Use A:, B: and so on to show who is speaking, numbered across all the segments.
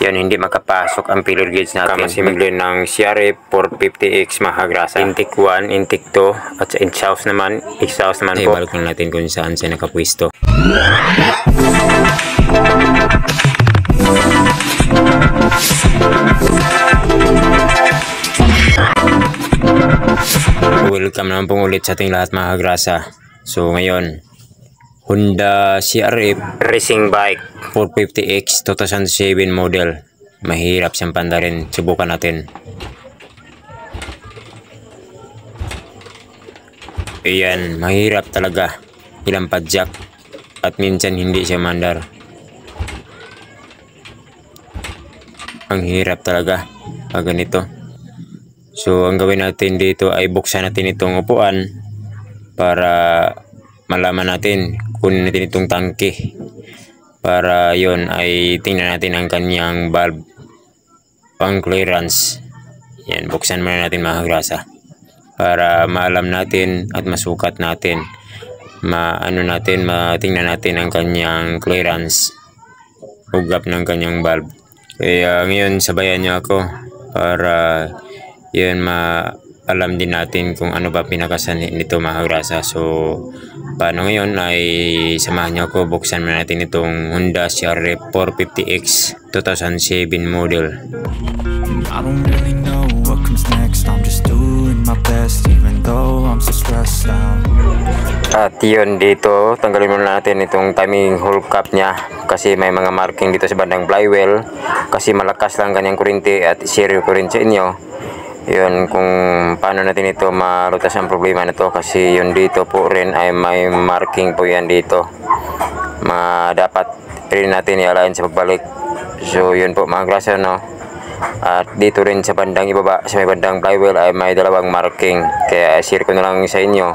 A: Yan, hindi makapasok ang filler gauge natin. Kamasimple ng CRF 450X mahagrasa. Intake 1, intake 2, at sa exhaust naman po. Balik lang natin kung saan siya nakapwisto. Welcome naman pong ulit sa ating lahat mga kagrasa. So ngayon, Honda CRF Racing Bike 450X 2007 model. Mahirap siyang pandarin. Subukan natin. Ayan, mahirap talaga. Ilang padjak at minsan hindi siya mandar. Ang hirap talaga pag ganito. So ang gawin natin dito ay buksan natin itong upuan para malaman natin, kunin natin itong tangke para yon ay tingnan natin ang kanyang valve pang clearance. Yan, buksan muna natin mga kagrasa para maalam natin at masukat natin, matingnan natin ang kanyang clearance, hugap ng kanyang valve. Kaya ngayon sabayan niyo ako para yun alam din natin kung ano ba pinakasanhi nito mga kagrasa. So paano ngayon ay samahan niyo ako, buksan na natin itong Honda CRF 450X 2007 model. I don't really know what comes next. I'm just doing my best even though I'm so stressed out. At yun, dito tanggalin muna natin itong timing hole cap nya kasi may mga marking dito sa bandang flywheel kasi malakas lang kanyang kuryente at zero kuryente sa inyo. Yun, kung paano natin ito malutas ang problema na to kasi yun dito po rin ay may marking po yan dito. Dapat rin natin i-align sa pagbalik. So yun po mga kagrasa, no. At dito rin sa bandang ibaba, sa may bandang flywheel ay may dalawang marking. Kaya share ko na lang sa inyo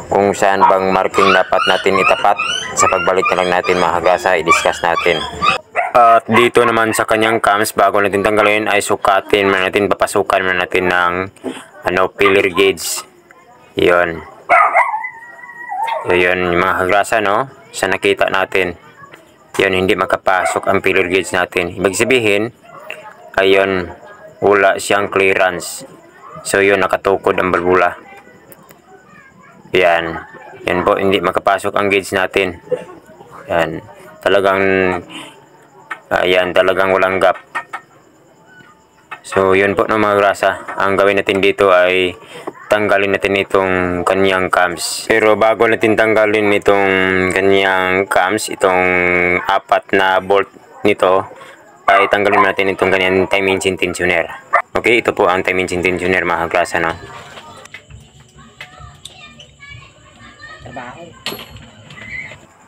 A: kung saan bang marking dapat natin itapat. Sa pagbalik na lang natin mga kagrasa, i-discuss natin. At dito naman sa kanyang cams, bago natin tanggalin ay sukatin muna natin, papasukan muna natin ng filler gauge. Yun. Yun yung mga kagrasa, no. Sa nakita natin, yun, hindi makapasok ang filler gauge natin. Ibig sabihin, ayun, wala siyang clearance. So yun, nakatukod ang balbula. Yan. Yan po, hindi makapasok ang gauge natin. Yan. Talagang walang gap. So yun po no mga kagrasa, ang gawin natin dito ay tanggalin natin itong kanyang cams. Pero bago natin tanggalin itong kanyang cams, itong 4 na bolt nito, ay tanggalin natin itong kanyang time engine tensioner. Okay, ito po ang time engine tensioner mga kagrasa, no.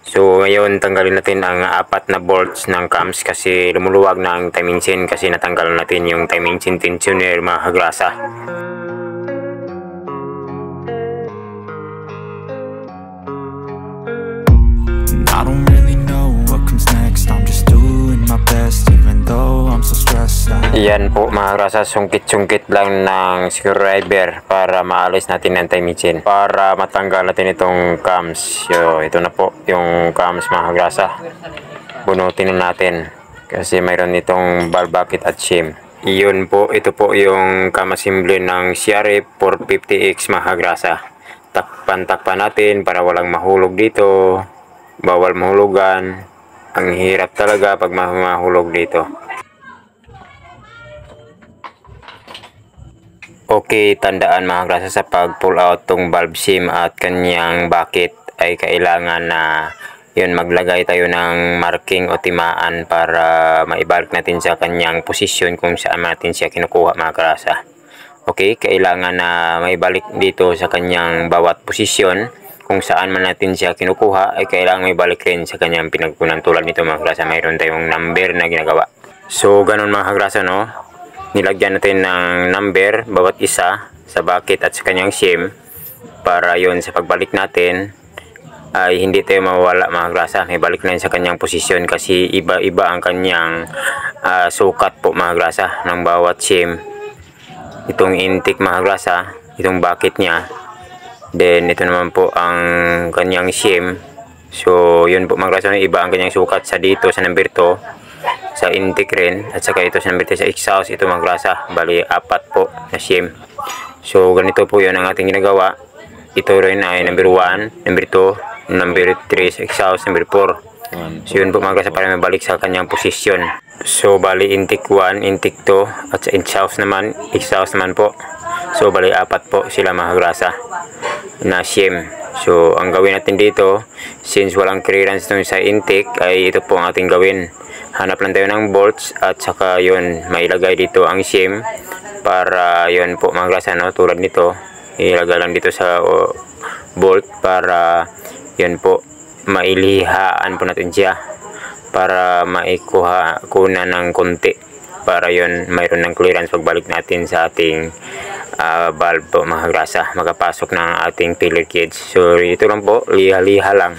A: So ngayon tanggalin natin ang 4 na bolts ng cams kasi lumuluwag na ang time engine kasi natanggal natin yung time engine tensioner mga kagrasa. I don't really know what comes next. I'm just doing my best even though I'm so stressed out. Yan po mga kagrasa, sungkit-sungkit lang ng screwdriver para maalis natin ang time engine, para matanggal natin itong cams. So ito na po yung cams mga kagrasa. Bunutin na natin kasi mayroon itong valve bucket at shim. Yun po, ito po yung cam assembly ng CRF 450X mga kagrasa. Takpan natin para walang mahulog dito. Bawal mahulugan. Ang hirap talaga pag mahulog dito. Okay, tandaan mga kagrasa, sa pag pull out tong valve shim at kanyang bucket ay kailangan na yun, maglagay tayo ng marking o timaan para maibalik natin sa kanyang posisyon kung saan natin siya kinukuha mga kagrasa. Okay, kailangan na maibalik dito sa kanyang bawat posisyon kung saan man natin siya kinukuha ay kailangan maibalik rin sa kanyang pinagkunan. Tulad nito mga kagrasa, mayroon tayong number na ginagawa. So ganun mga kagrasa, no. Nilagyan natin ng number bawat isa sa bucket at sa kanyang shim para yon sa pagbalik natin ay hindi tayo mawawala mga kagrasa. May balik na sa kanyang posisyon kasi iba-iba ang kanyang sukat po mga kagrasa ng bawat shim. Itong intake mga kagrasa, itong bucket niya, then ito naman po ang kanyang shim. So yun po mga kagrasa, iba ang kanyang sukat sa dito sa number 2 sa intake rin, at saka ito sa number 3 sa exhaust, ito mga grasa. Bali 4 po na shim. So ganito po yun ang ating ginagawa. Ito rin ay number 1, number 2, number 3 sa exhaust, number 4. So yun po mga grasa, para mabalik sa kanyang posisyon. So bali intake 1, intake 2, at sa exhaust naman po. So bali 4 po sila mga grasa na shim. So ang gawin natin dito, since walang clearance dun sa intake, ay ito po ang ating gawin. Hanap lang tayo ng bolts, at saka yun, mailagay dito ang shim para yun po mga grasa, no? Tulad nito, ilagay lang dito sa bolt para yun po, mailihaan po natin siya para maikuha ng konti, para yun mayroon ng clearance pagbalik natin sa ating valve po mga grasa, makapasok ng ating filler gauge. So ito lang po, liha-liha lang.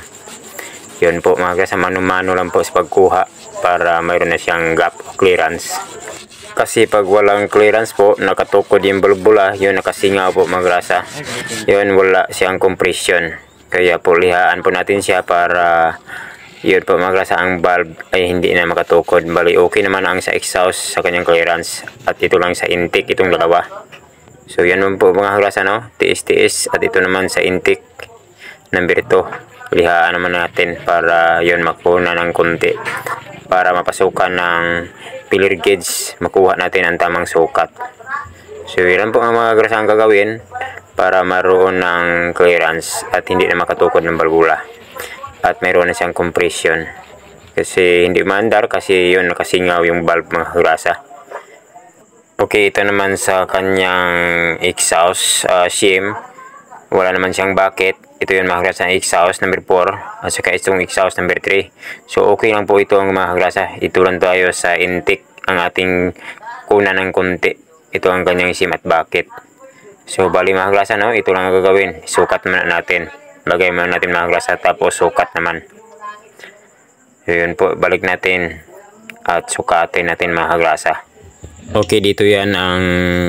A: Yun po mga grasa, mano-mano lang po sa pagkuha para mayroon na siyang gap o clearance. Kasi pag walang clearance po, nakatukod yung bulbula, yun nakasingaw po mga grasa. Yun, wala siyang compression. Kaya po lihaan po natin siya para yun po mga grasa, ang valve ay hindi na makatukod. Bali okay naman ang sa exhaust sa kanyang clearance, at ito lang sa intake, itong dalawa. So yan po mga grasa, no? TS at ito naman sa intake number 2. Lihaan naman natin para yun makuha ng konti, para mapasukan ng filler gauge, makuha natin ang tamang sukat. So yan po ang mga grasa ang gagawin para maroon ng clearance at hindi na makatukod ng balbula, at mayroon na siyang compression, kasi hindi maandar kasi yun nakasingaw yung valve mga grasa. Okay, ito naman sa kanyang exhaust shim, wala naman siyang bucket. Ito yung mga grasa, exhaust number 4, at saka itong exhaust number 3. So okay lang po ito ang mga grasa. Ito lang tayo sa intake ang ating kuna ng konti. Ito ang kanyang shim at bucket. So bali mga grasa, no, ito lang ang gagawin. Sukat muna natin. Lagay muna natin mga grasa, tapos sukat naman. So yun po, balik natin at sukatin natin mga grasa. Okay, dito yan ang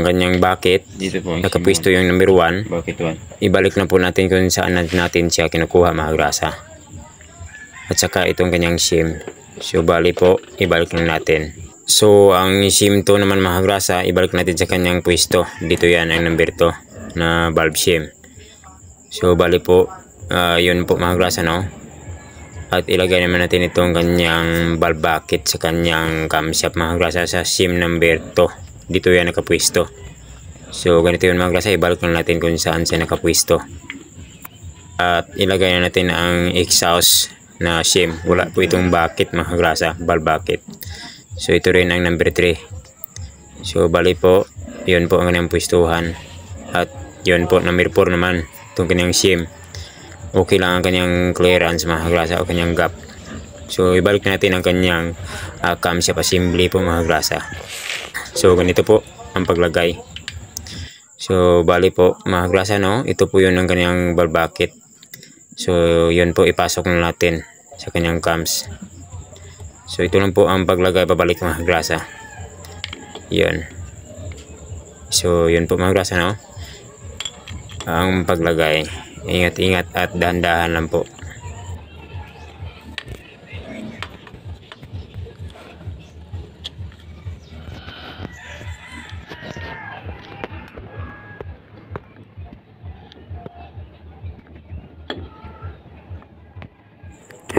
A: kanyang bucket. Dito po nakapwisto yung number 1. Bucket 1. Ibalik na po natin kung saan natin siya kinukuha mga grasa. At saka itong kanyang shim. So bali po, ibalik lang natin. So ang shim to naman mga grasa, ibalik natin sa kanyang pwesto. Dito yan ang number 2 na valve shim. So bali po, yun po mga grasa, no? At ilagay naman natin itong kanyang valve bucket sa kanyang camshaft mga grasa sa shim number 2. Dito yan nakapwisto. So ganito yun mga grasa, ibalik lang natin kung saan siya nakapwisto. At ilagay na natin ang exhaust na shim. Wala po itong bucket mga grasa, valve bucket. So ito rin ang number 3. So bali po, yun po ang kanyang pwistuhan. At yun po number 4 naman, itong kanyang shim. Okay lang ang kanyang clearance mga grasa o kanyang gap. So ibalik natin ang kanyang camshaft assembly po mga grasa. So ganito po ang paglagay. So bali po mga grasa, no, ito po yun ang kanyang valve bucket. So yun po, ipasok na natin sa kanyang cams. So ito lang po ang paglagay pabalik mga grasa. Yun. So yun po mga grasa, no, ang paglagay. Ingat-ingat at dahan-dahan lang po.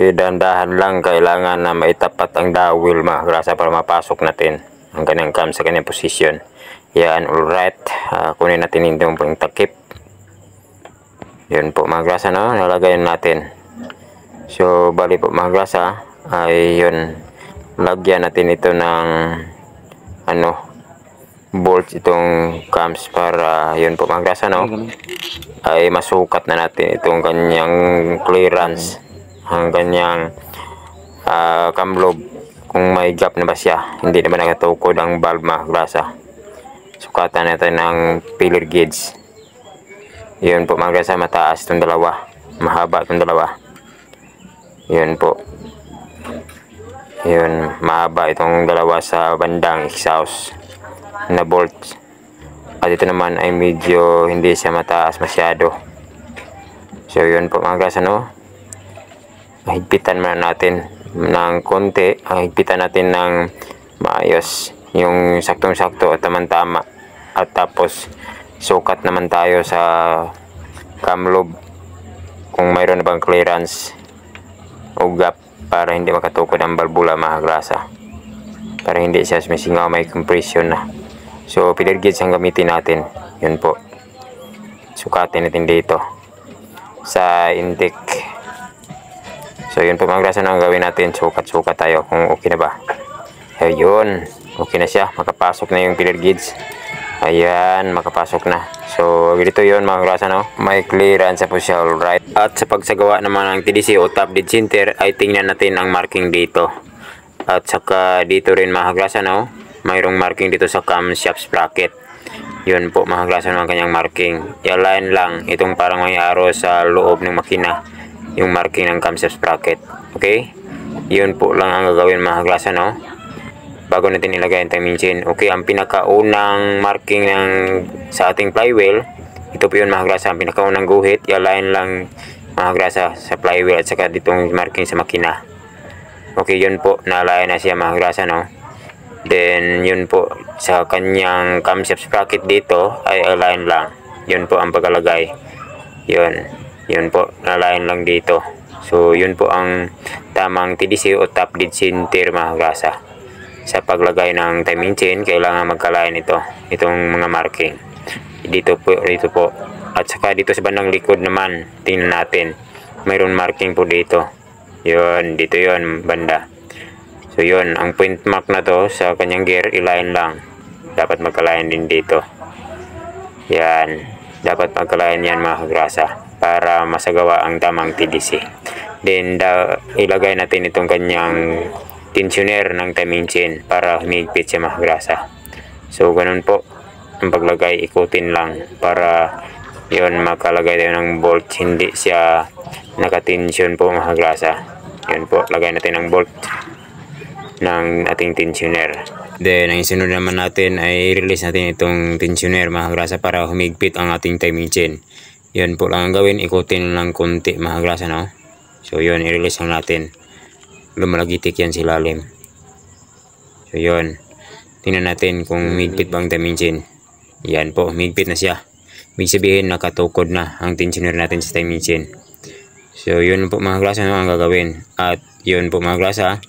A: Dahan-dahan lang, kailangan na maitapat ang dowel mga grasa para mapasok natin ang kanyang cam sa kanyang posisyon. Yan, alright. Kunin natin yung pang takip. Yun po mga grasa, no, nalagay natin. So bali po mga grasa ay yun, lagyan natin ito ng bolts, itong cams, para yun po mga grasa, no, ay masukat na natin itong kanyang clearance, ang kanyang cam lobe, kung may gap na ba siya, hindi naman nakatukod ang valve mga grasa. Sukatan natin ng filler gauge. Yun po mga grasa, mataas itong dalawa, mahaba itong dalawa. Yun po, yun, mahaba itong dalawa sa bandang exhaust na bolts, at ito naman ay medyo hindi siya mataas masyado. So yun po mga grasa, no, higpitan muna natin ng konti, higpitan natin ng maayos, yung saktong-sakto at tamang-tama. At tapos sukat naman tayo sa cam lobe kung mayroon na bang clearance o gap para hindi makatukod ang balbula mga grasa, para hindi siya sumisingaw, may compression na. So feeler gauge ang gamitin natin. Yun po, sukatin natin dito sa intake. So yun po mga grasa, na gawin natin, sukat-sukat tayo kung okay na ba. Ayun, okay na siya, makapasok na yung feeler gauge. Ayan, makapasok na. So dito yun mga grasa, no? May clearance po siya, alright. At sa pagsagawa naman ng TDC o top dead center ay tingnan natin ang marking dito. At saka dito rin mga grasa, no? Mayroong marking dito sa camshaft sprocket. Yun po mga grasa ng kanyang marking. I-align lang itong parang may arrow sa loob ng makina, yung marking ng camshaft sprocket. Okay? Yun po lang ang gagawin mga grasa, no? Bago natin ilagay ang timing chain. Okay, ang pinakaunang marking sa ating flywheel, ito po yun mga grasa, ang pinakaunang guhit, i-align lang mga grasa sa flywheel at saka ditong marking sa makina. Okay, yun po, na-align na siya mga grasa, no? Then yun po, sa kanyang camshaft sprocket dito ay align lang. Yun po ang pagkalagay. Yun po, na-align lang dito. So yun po ang tamang TDC o top dead center mga grasa. Sa paglagay ng timing chain, kailangan magkalain itong mga marking. Dito po. At saka dito sa bandang likod naman, tingnan natin. Mayroon marking po dito. Yun, dito yun, banda. So yun, ang point mark na to sa kanyang gear, i-line lang. Dapat magkalain din dito. Yan, dapat magkalain yan mga grasa para masagawa ang tamang TDC. Then, ilagay natin itong kanyang tensioner ng timing chain para humigpit siya mga grasa. So ganun po ang paglagay, ikutin lang para yon makalagay tayo ng bolt, hindi siya nakatensyon po mga grasa. Yun po, lagay natin ang bolt ng ating tensioner. Then ang isunod naman natin ay release natin itong tensioner mga grasa para humigpit ang ating timing chain. Yun po lang ang gawin, ikutin lang konti mga grasa, no? So yun, i-release lang natin. Lumalagitik yan sa ilalim. So yun, tingnan natin kung migpit bang timing chain. Yan po, migpit na siya. Ibig sabihin nakatukod na ang tensioner natin sa timing chain. So yun po mga grasa, no, ang gagawin. At yun po mga grasa,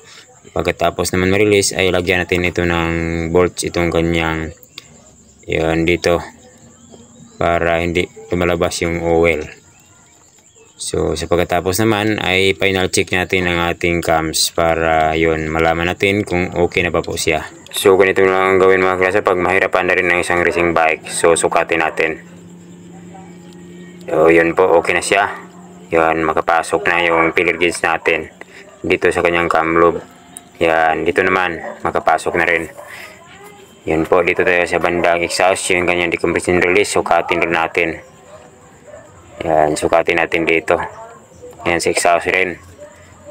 A: pagkatapos naman ma-release ay lagyan natin ito ng bolts, itong kanyang yun dito, para hindi lumalabas yung oil. So sa pagkatapos naman ay final check natin ang ating cams para yun malaman natin kung okay na ba po siya. So ganito lang ang gawin mga grasa pag mahirapan na rin ng isang racing bike. So sukatin natin. So yun po, okay na siya. Yan, makapasok na yung feeler gauge natin dito sa kanyang cam lobe. Yan, dito naman makapasok na rin. Yun po, dito tayo sa bandang exhaust, yung kanyang decompression release, sukatin rin natin. Yan, sukatin natin dito. Yan, sa exhaust rin.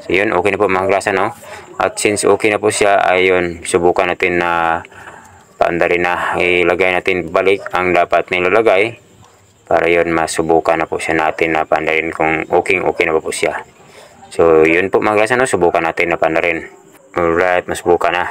A: So yun, okay na po mga grasa, no? At since okay na po siya, ayun, subukan natin na paandarin na. Ilagay natin balik ang dapat nilalagay para yun, masubukan na po siya natin na paandarin kung okay na po siya. So yun po mga grasa, no? Subukan natin na paandarin. Alright, masubukan na.